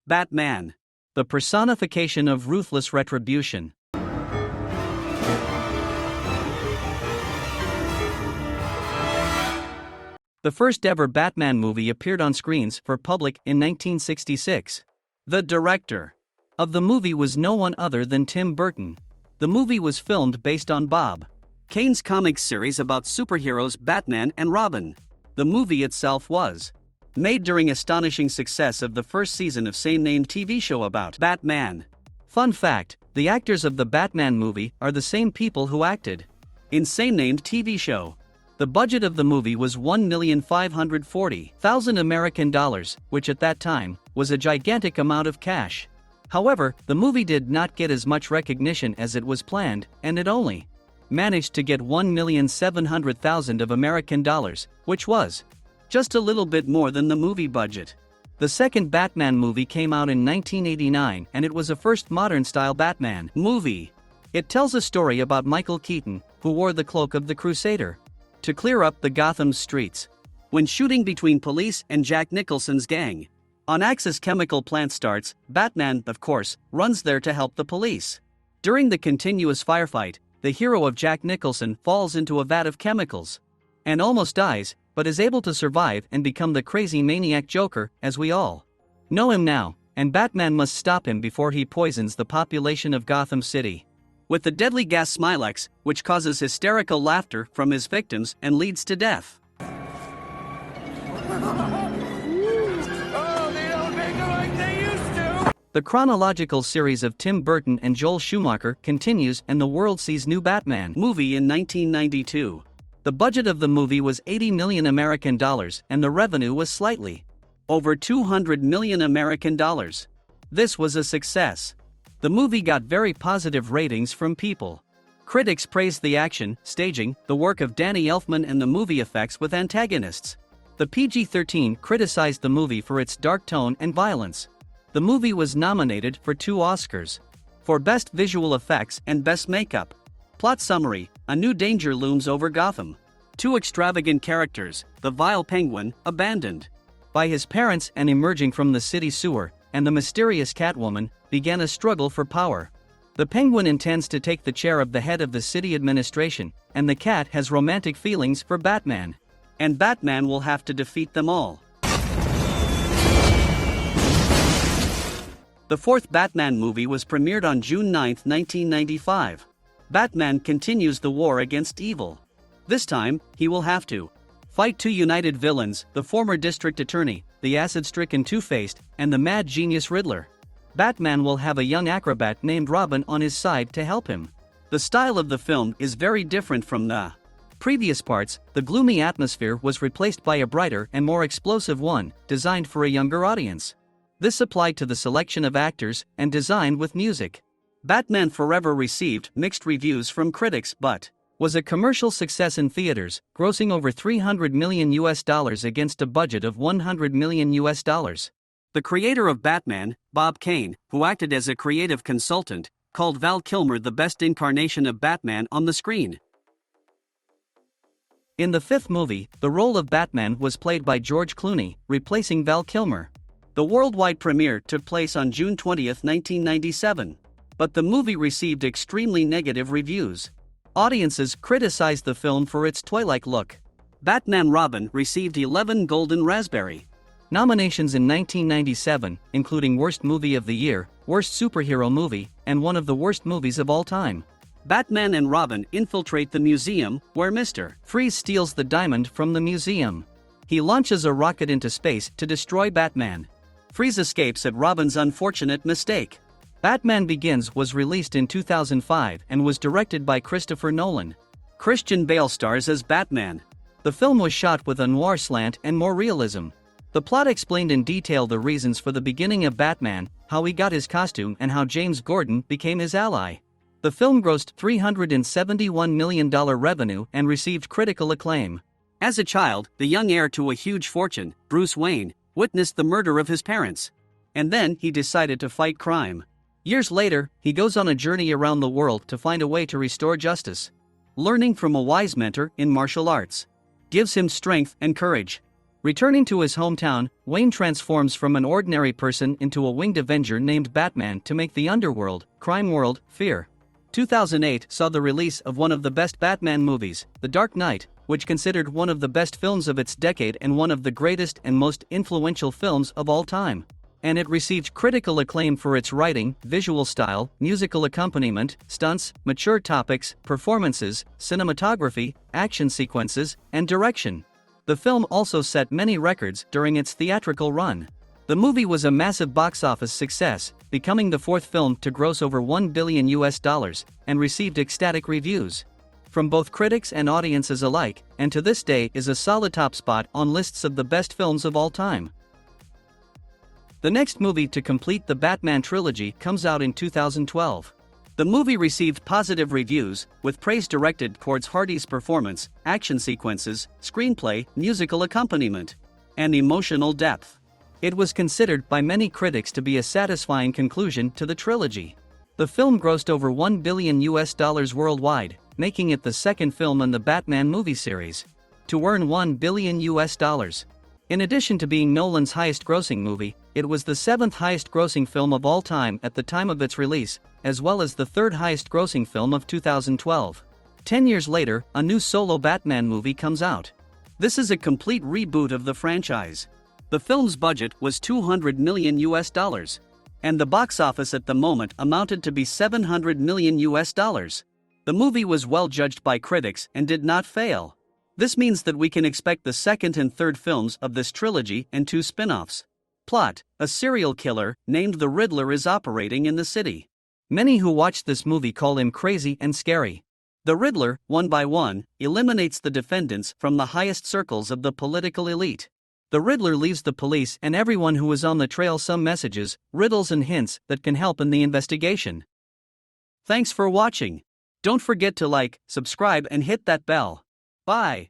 Batman, the personification of ruthless retribution. The first ever Batman movie appeared on screens for public in 1966. The director of the movie was no one other than Tim Burton. The movie was filmed based on Bob Kane's comic series about superheroes Batman and Robin. The movie itself was made during astonishing success of the first season of same-named TV show about Batman. Fun fact, the actors of the Batman movie are the same people who acted in same-named TV show. The budget of the movie was $1,540,000 American dollars, which at that time was a gigantic amount of cash. However, the movie did not get as much recognition as it was planned, and it only managed to get $1,700,000 of American dollars, which was just a little bit more than the movie budget. The second Batman movie came out in 1989, and it was a first modern-style Batman movie. It tells a story about Michael Keaton, who wore the cloak of the Crusader to clear up the Gotham streets when shooting between police and Jack Nicholson's gang on Axis chemical plant starts. Batman, of course, runs there to help the police. During the continuous firefight, the hero of Jack Nicholson falls into a vat of chemicals and almost dies, but is able to survive and become the crazy maniac Joker, as we all know him now, and Batman must stop him before he poisons the population of Gotham City with the deadly gas Smilex, which causes hysterical laughter from his victims and leads to death. The chronological series of Tim Burton and Joel Schumacher continues, and the world sees new Batman movie in 1992. The budget of the movie was $80 million American dollars, and the revenue was slightly over $200 million American dollars. This was a success. The movie got very positive ratings from people. Critics praised the action, staging, the work of Danny Elfman, and the movie effects with antagonists. The PG-13 criticized the movie for its dark tone and violence. The movie was nominated for 2 Oscars for Best Visual Effects and Best Makeup. Plot summary: a new danger looms over Gotham. 2 extravagant characters, the vile Penguin, abandoned by his parents and emerging from the city sewer, and the mysterious Catwoman, began a struggle for power. The Penguin intends to take the chair of the head of the city administration, and the Cat has romantic feelings for Batman. And Batman will have to defeat them all. The 4th Batman movie was premiered on June 9, 1995. Batman continues the war against evil. This time, he will have to fight 2 united villains, the former district attorney, the acid-stricken Two-Faced, and the mad genius Riddler. Batman will have a young acrobat named Robin on his side to help him. The style of the film is very different from the previous parts. The gloomy atmosphere was replaced by a brighter and more explosive one, designed for a younger audience. This applied to the selection of actors and design with music. Batman Forever received mixed reviews from critics but was a commercial success in theaters, grossing over $300 million against a budget of $100 million. The creator of Batman, Bob Kane, who acted as a creative consultant, called Val Kilmer the best incarnation of Batman on the screen. In the 5th movie, the role of Batman was played by George Clooney, replacing Val Kilmer. The worldwide premiere took place on June 20, 1997. But the movie received extremely negative reviews. Audiences criticized the film for its toy-like look. Batman Robin received 11 Golden Raspberry nominations in 1997, including Worst Movie of the Year, Worst Superhero Movie, and one of the worst movies of all time. Batman and Robin infiltrate the museum, where Mr. Freeze steals the diamond from the museum. He launches a rocket into space to destroy Batman. Freeze escapes at Robin's unfortunate mistake. Batman Begins was released in 2005 and was directed by Christopher Nolan. Christian Bale stars as Batman. The film was shot with a noir slant and more realism. The plot explained in detail the reasons for the beginning of Batman, how he got his costume, and how James Gordon became his ally. The film grossed $371 million revenue and received critical acclaim. As a child, the young heir to a huge fortune, Bruce Wayne, witnessed the murder of his parents. And then he decided to fight crime. Years later, he goes on a journey around the world to find a way to restore justice. Learning from a wise mentor in martial arts gives him strength and courage. Returning to his hometown, Wayne transforms from an ordinary person into a winged avenger named Batman to make the underworld, crime world, fear. 2008 saw the release of one of the best Batman movies, The Dark Knight, which considered one of the best films of its decade and one of the greatest and most influential films of all time. And it received critical acclaim for its writing, visual style, musical accompaniment, stunts, mature topics, performances, cinematography, action sequences, and direction. The film also set many records during its theatrical run. The movie was a massive box office success, becoming the fourth film to gross over $1 billion and received ecstatic reviews from both critics and audiences alike, and to this day is a solid top spot on lists of the best films of all time. The next movie to complete the Batman trilogy comes out in 2012. The movie received positive reviews, with praise directed towards Hardy's performance, action sequences, screenplay, musical accompaniment, and emotional depth. It was considered by many critics to be a satisfying conclusion to the trilogy. The film grossed over $1 billion worldwide, making it the second film in the Batman movie series to earn $1 billion. In addition to being Nolan's highest-grossing movie, it was the seventh highest-grossing film of all time at the time of its release, as well as the third highest-grossing film of 2012. 10 years later, a new solo Batman movie comes out. This is a complete reboot of the franchise. The film's budget was $200 million, and the box office at the moment amounted to be $700 million. The movie was well judged by critics and did not fail. This means that we can expect the second and third films of this trilogy and 2 spin-offs. Plot: a serial killer named the Riddler is operating in the city. Many who watch this movie call him crazy and scary. The Riddler, one by one, eliminates the defendants from the highest circles of the political elite. The Riddler leaves the police and everyone who is on the trail some messages, riddles and hints that can help in the investigation. Thanks for watching. Don't forget to like, subscribe and hit that bell. Bye.